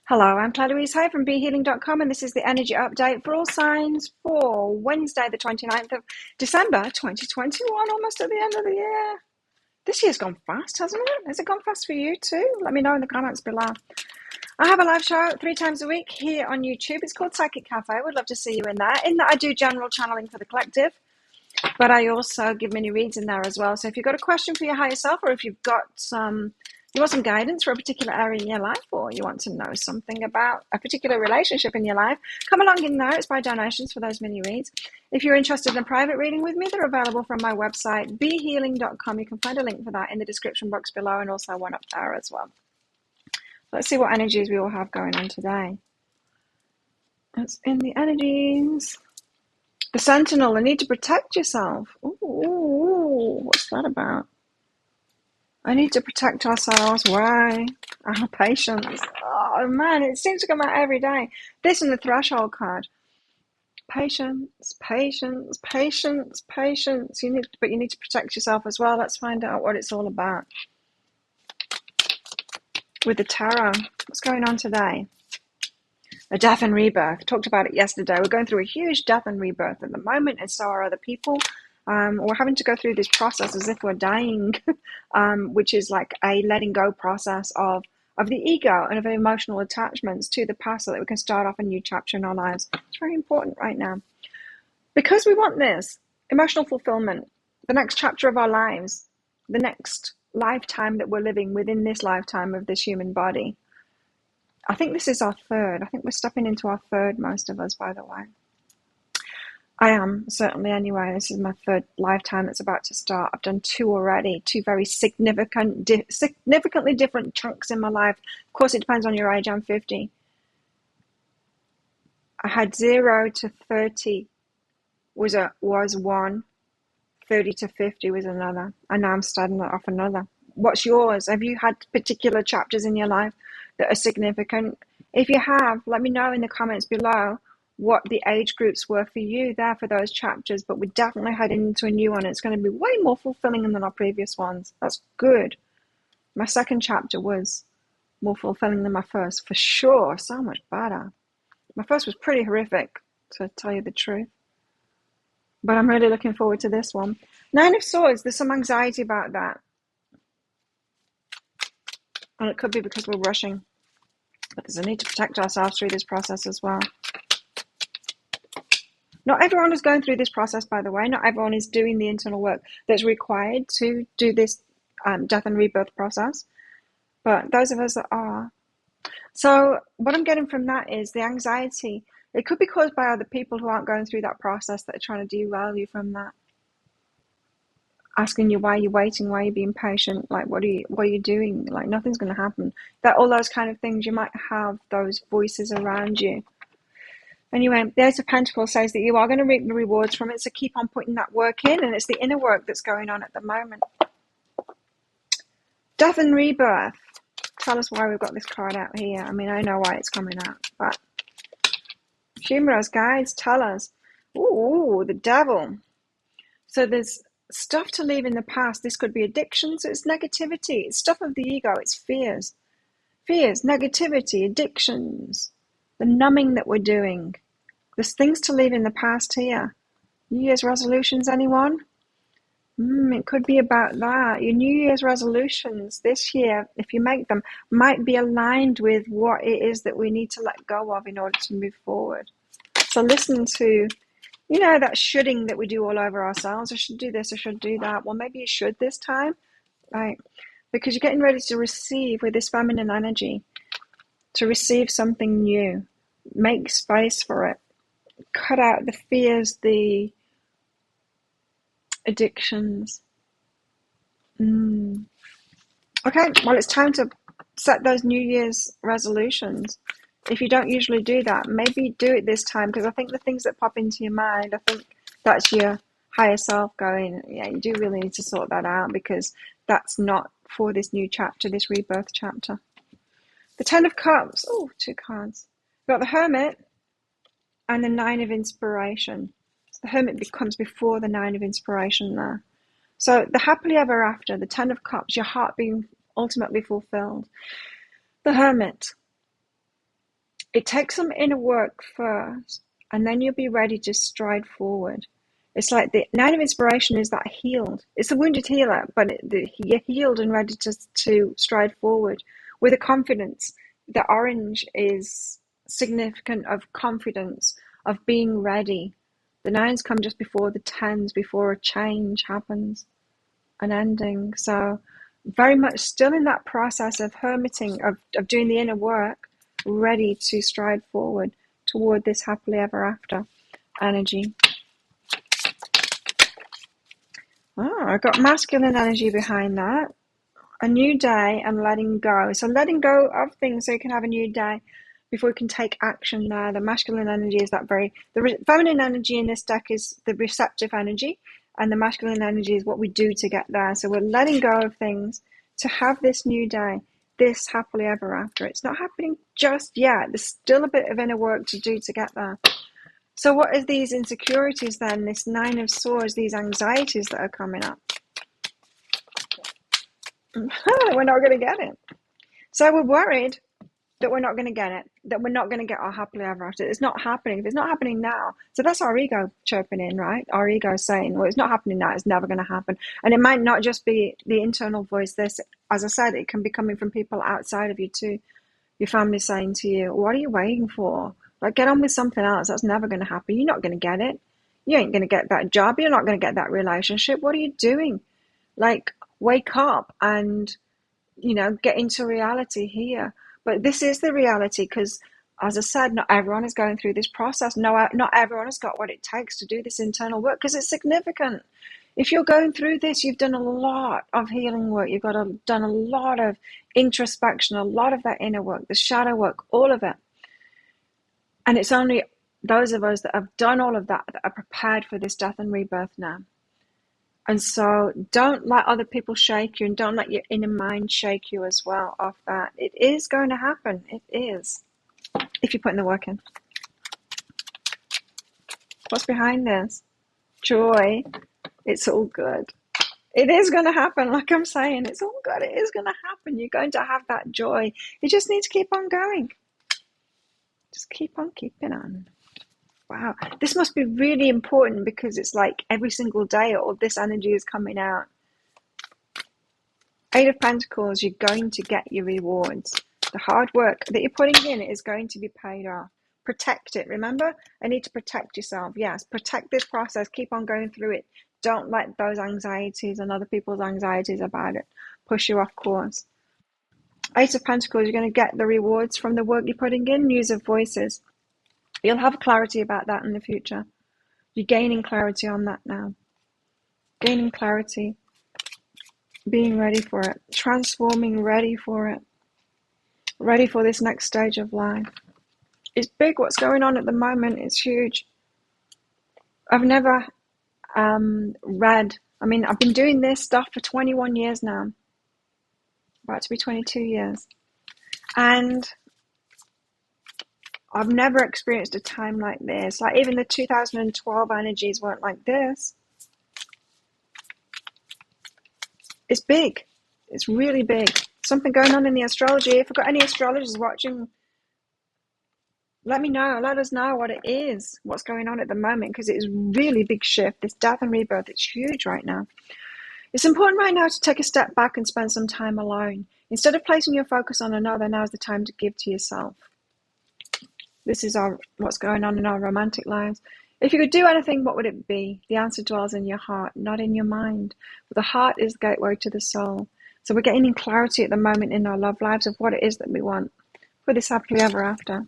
Hello, I'm Claire-Louise Hay from BeHealing.com, and this is the energy update for all signs for Wednesday, the 29th of December, 2021, almost at the end of the year. This year's gone fast, hasn't it? Has it gone fast for you too? Let me know in the comments below. I have a live show 3 times a week here on YouTube. It's called Psychic Cafe. I would love to see you in there. In that, I do general channeling for the collective, but I also give mini reads in there as well. So if you've got a question for your higher self, or if you want some guidance for a particular area in your life, or you want to know something about a particular relationship in your life, come along in there. It's by donations for those mini reads. If you're interested in a private reading with me, they're available from my website, behealing.com. You can find a link for that in the description box below, and also one up there as well. Let's see what energies we all have going on today. That's in the energies. The Sentinel, the need to protect yourself. Ooh, what's that about? I need to protect ourselves. Why? Our patience. Oh man, it seems to come out every day. This and the Threshold card. Patience, patience, patience, patience. You need to protect yourself as well. Let's find out what it's all about. With the Tarot, what's going on today? A death and rebirth. Talked about it yesterday. We're going through a huge death and rebirth at the moment, and so are other people. We're having to go through this process as if we're dying, which is like a letting go process of the ego and of emotional attachments to the past so that we can start off a new chapter in our lives. It's very important right now. Because we want this emotional fulfillment, the next chapter of our lives, the next lifetime that we're living within this lifetime of this human body. I think this is our third. I think we're stepping into our third, most of us, by the way. I am, certainly anyway. This is my third lifetime that's about to start. I've done 2 already, 2 very significantly different chunks in my life. Of course, it depends on your age. I'm 50. I had 0 to 30 was one, 30 to 50 was another, and now I'm starting off another. What's yours? Have you had particular chapters in your life that are significant? If you have, let me know in the comments below what the age groups were for you there for those chapters, but we're definitely heading into a new one. It's going to be way more fulfilling than our previous ones. That's good. My second chapter was more fulfilling than my first, for sure. So much better. My first was pretty horrific, to tell you the truth, but I'm really looking forward to this one. 9 of Swords, there's some anxiety about that, and it could be because we're rushing, but there's a need to protect ourselves through this process as well. Not everyone is going through this process, by the way. Not everyone is doing the internal work that's required to do this death and rebirth process. But those of us that are. So what I'm getting from that is the anxiety. It could be caused by other people who aren't going through that process, that are trying to derail you from that. Asking you why you're waiting, why you're being patient, like what are you doing? Like nothing's going to happen. That all those kind of things, you might have those voices around you. Anyway, the Ace of Pentacles says that you are going to reap the rewards from it, so keep on putting that work in, and it's the inner work that's going on at the moment. Death and Rebirth. Tell us why we've got this card out here. I mean, I know why it's coming out, but humor us, guides, tell us. Ooh, the Devil. So there's stuff to leave in the past. This could be addiction, so it's negativity. It's stuff of the ego. It's fears. Fears, negativity, addictions. The numbing that we're doing. There's things to leave in the past here. New Year's resolutions, anyone? It could be about that. Your New Year's resolutions this year, if you make them, might be aligned with what it is that we need to let go of in order to move forward. So listen to, that shoulding that we do all over ourselves. I should do this, I should do that. Well, maybe you should this time, right? Because you're getting ready to receive with this feminine energy, to receive something new. Make space for it. Cut out the fears, the addictions. Okay, well, it's time to set those New Year's resolutions. If you don't usually do that, maybe do it this time, because I think the things that pop into your mind, I think that's your higher self going, yeah, you do really need to sort that out, because that's not for this new chapter, this rebirth chapter. The 10 of Cups. Oh, 2 cards. We've got the Hermit and the 9 of Inspiration. So the Hermit comes before the 9 of Inspiration there. So the happily ever after, the 10 of Cups, your heart being ultimately fulfilled. The Hermit. it takes some inner work first, and then you'll be ready to stride forward. It's like the Nine of Inspiration is that healed. It's the wounded healer, but you're healed and ready to stride forward with a confidence. The orange is significant of confidence, of being ready. The nines come just before the tens, before a change happens, an ending. So very much still in that process of hermiting, of doing the inner work, ready to stride forward toward this happily ever after energy. Oh, I got masculine energy behind that. A new day and letting go. So letting go of things so you can have a new day before you can take action there. The masculine energy is that the feminine energy in this deck is the receptive energy, and the masculine energy is what we do to get there. So we're letting go of things to have this new day, this happily ever after. It's not happening just yet. There's still a bit of inner work to do to get there. So what are these insecurities then? This Nine of Swords, these anxieties that are coming up. We're not going to get it. So we're worried that we're not going to get it, that we're not going to get our happily ever after. It's not happening. If it's not happening now, so that's our ego chirping in, right? Our ego saying, well, it's not happening now, it's never going to happen. And it might not just be the internal voice. This, as I said, it can be coming from people outside of you too. Your family saying to you, what are you waiting for? Like, get on with something else. That's never going to happen. You're not going to get it. You ain't going to get that job. You're not going to get that relationship. What are you doing? Like, wake up and, get into reality here. But this is the reality because, as I said, not everyone is going through this process. No, not everyone has got what it takes to do this internal work because it's significant. If you're going through this, you've done a lot of healing work. You've done a lot of introspection, a lot of that inner work, the shadow work, all of it. And it's only those of us that have done all of that are prepared for this death and rebirth now. And so don't let other people shake you, and don't let your inner mind shake you as well off that. It is going to happen. It is. If you put in the work in. What's behind this? Joy. It's all good. It is going to happen. Like I'm saying, it's all good. It is going to happen. You're going to have that joy. You just need to keep on going. Just keep on keeping on. Wow. This must be really important because it's like every single day all this energy is coming out. Eight of Pentacles, you're going to get your rewards. The hard work that you're putting in is going to be paid off. Protect it. Remember, I need to protect yourself. Yes, protect this process. Keep on going through it. Don't let those anxieties and other people's anxieties about it push you off course. Eight of Pentacles, you're going to get the rewards from the work you're putting in. News of voices. You'll have clarity about that in the future. You're gaining clarity on that now. Gaining clarity. Being ready for it. Transforming, ready for it. Ready for this next stage of life. It's big what's going on at the moment. It's huge. I've never read. I've been doing this stuff for 21 years now. About to be 22 years. And I've never experienced a time like this. Like even the 2012 energies weren't like this. It's big. It's really big. Something going on in the astrology. If I've got any astrologers watching, let me know. Let us know what it is. What's going on at the moment. Because it's really big shift. This death and rebirth. It's huge right now. It's important right now to take a step back and spend some time alone. Instead of placing your focus on another, now's the time to give to yourself. This is what's going on in our romantic lives. If you could do anything, what would it be? The answer dwells in your heart, not in your mind. But the heart is the gateway to the soul. So we're getting clarity at the moment in our love lives of what it is that we want for this happily ever after.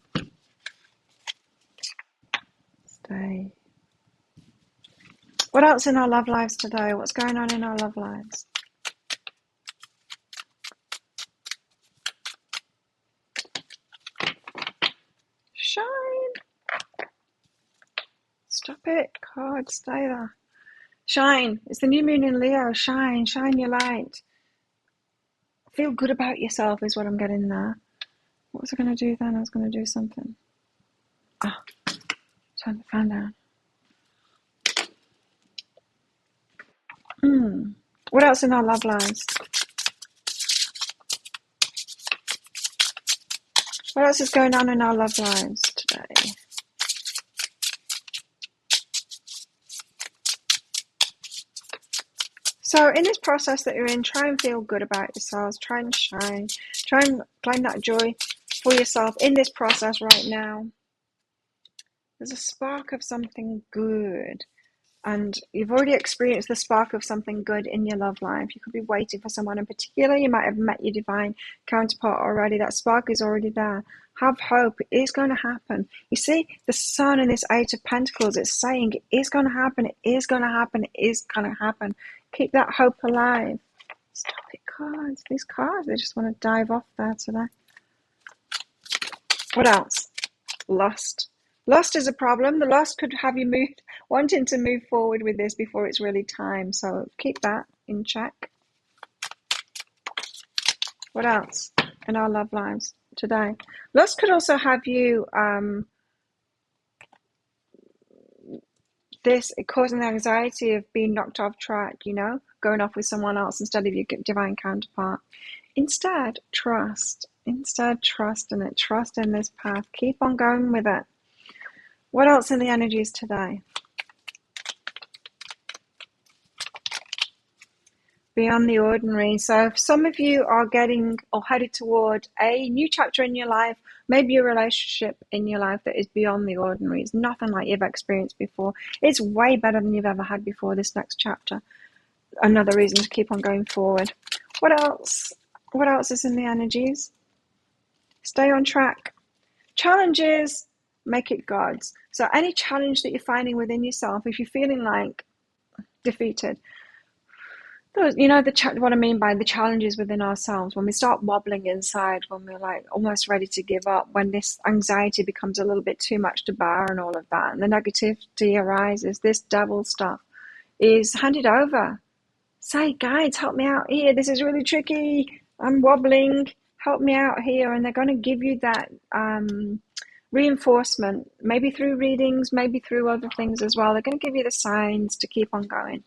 Stay. What else in our love lives today? What's going on in our love lives? Shine. Stop it, card. Stay there. Shine. It's the new moon in Leo. Shine. Shine your light. Feel good about yourself is what I'm getting there. What was I going to do then? I was going to do something. Turn the fan down. What else in our love lives? What else is going on in our love lives today? So in this process that you're in, try and feel good about yourselves. Try and shine. Try and claim that joy for yourself in this process right now. There's a spark of something good. And you've already experienced the spark of something good in your love life. You could be waiting for someone in particular. You might have met your divine counterpart already. That spark is already there. Have hope. It is going to happen. You see, the sun and this Eight of Pentacles, it's saying it is going to happen. It is going to happen. It is going to happen. Keep that hope alive. Stop it, cards. These cards, they just want to dive off there today. What else? Lust. Lust is a problem. The lust could have you wanting to move forward with this before it's really time. So keep that in check. What else in our love lives today? Lust could also have you causing the anxiety of being knocked off track, going off with someone else instead of your divine counterpart. Instead, trust. Instead, trust in it. Trust in this path. Keep on going with it. What else in the energies today? Beyond the ordinary. So if some of you are getting or headed toward a new chapter in your life, maybe a relationship in your life that is beyond the ordinary. It's nothing like you've experienced before. It's way better than you've ever had before, this next chapter. Another reason to keep on going forward. What else? What else is in the energies? Stay on track. Challenges, make it God's. So any challenge that you're finding within yourself, if you're feeling like defeated, what I mean by the challenges within ourselves, when we start wobbling inside, when we're like almost ready to give up, when this anxiety becomes a little bit too much to bear and all of that, and the negativity arises, this devil stuff is handed over. Say, guides, help me out here. This is really tricky. I'm wobbling. Help me out here. And they're going to give you that reinforcement, maybe through readings, maybe through other things as well. They're going to give you the signs to keep on going.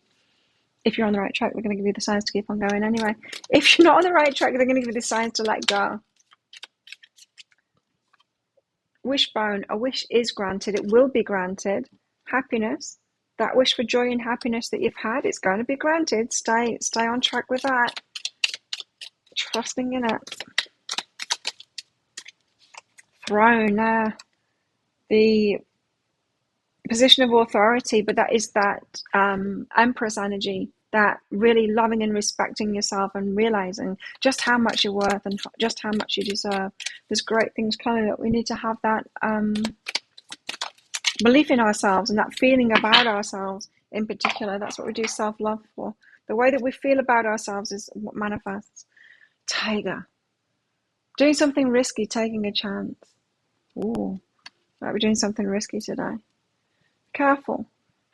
If you're on the right track, they're going to give you the signs to keep on going anyway. If you're not on the right track, they're going to give you the signs to let go. Wishbone, a wish is granted. It will be granted. Happiness, that wish for joy and happiness that you've had, it's going to be granted. Stay on track with that. Trusting in it. Throne, the position of authority, but that is that Empress energy, that really loving and respecting yourself and realizing just how much you're worth and just how much you deserve. There's great things coming up. We need to have that belief in ourselves and that feeling about ourselves in particular. That's what we do self-love for. The way that we feel about ourselves is what manifests. Tiger. Doing something risky, taking a chance. Ooh, might be doing something risky today. Careful.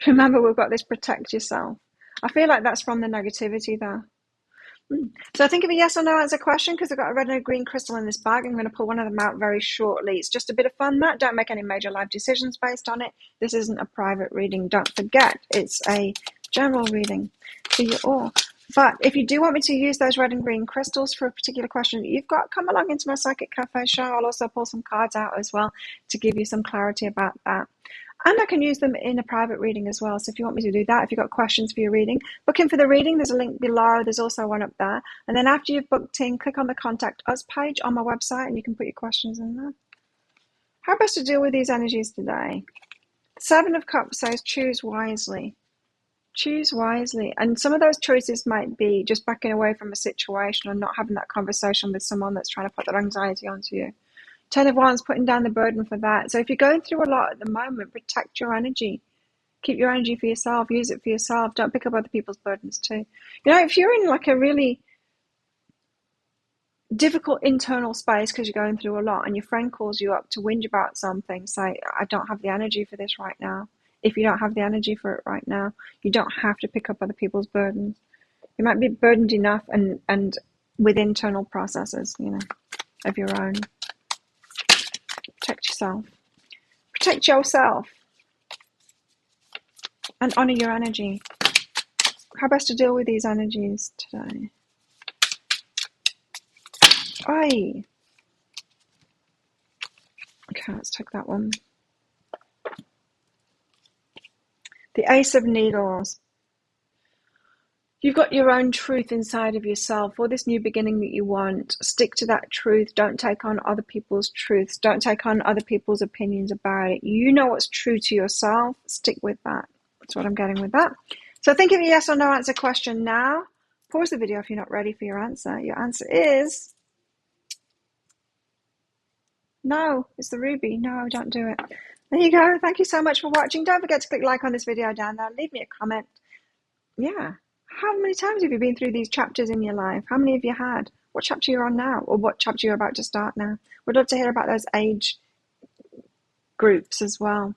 Remember, we've got this protect yourself. I feel like that's from the negativity there. So think of a yes or no answer question, because I've got a red and a green crystal in this bag. I'm going to pull one of them out very shortly. It's just a bit of fun, Matt. Don't make any major life decisions based on it. This isn't a private reading. Don't forget, it's a general reading for you all. But if you do want me to use those red and green crystals for a particular question that you've got, come along into my Psychic Cafe show. I'll also pull some cards out as well to give you some clarity about that. And I can use them in a private reading as well. So if you want me to do that, if you've got questions for your reading, book in for the reading. There's a link below. There's also one up there. And then after you've booked in, click on the Contact Us page on my website and you can put your questions in there. How best to deal with these energies today? Seven of Cups says choose wisely. Choose wisely. And some of those choices might be just backing away from a situation or not having that conversation with someone that's trying to put that anxiety onto you. 10 of Wands, putting down the burden for that. So if you're going through a lot at the moment, protect your energy. Keep your energy for yourself. Use it for yourself. Don't pick up other people's burdens too. If you're in like a really difficult internal space because you're going through a lot and your friend calls you up to whinge about something, say, I don't have the energy for this right now. If you don't have the energy for it right now, you don't have to pick up other people's burdens. You might be burdened enough and with internal processes, of your own. Protect yourself. Protect yourself. And honor your energy. How best to deal with these energies today? Oi. Okay, let's take that one. The Ace of Needles. You've got your own truth inside of yourself, or this new beginning that you want. Stick to that truth. Don't take on other people's truths. Don't take on other people's opinions about it. You know what's true to yourself. Stick with that. That's what I'm getting with that. So think of a yes or no answer question now. Pause the video if you're not ready for your answer. Your answer is no. It's the ruby. No, don't do it. There you go. Thank you so much for watching. Don't forget to click like on this video down there. Leave me a comment. Yeah. How many times have you been through these chapters in your life? How many have you had? What chapter you're on now? Or what chapter you're about to start now? We'd love to hear about those age groups as well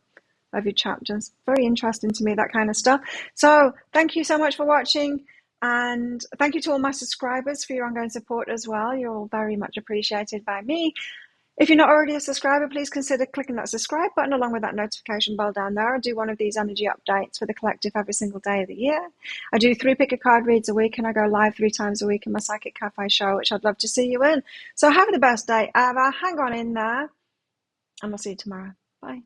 of your chapters. Very interesting to me, that kind of stuff. So thank you so much for watching. And thank you to all my subscribers for your ongoing support as well. You're all very much appreciated by me. If you're not already a subscriber, please consider clicking that subscribe button along with that notification bell down there. I do one of these energy updates for the collective every single day of the year. I do 3 pick a card reads a week, and I go live 3 times a week in my Psychic Cafe show, which I'd love to see you in. So have the best day ever. Hang on in there, and we'll see you tomorrow. Bye.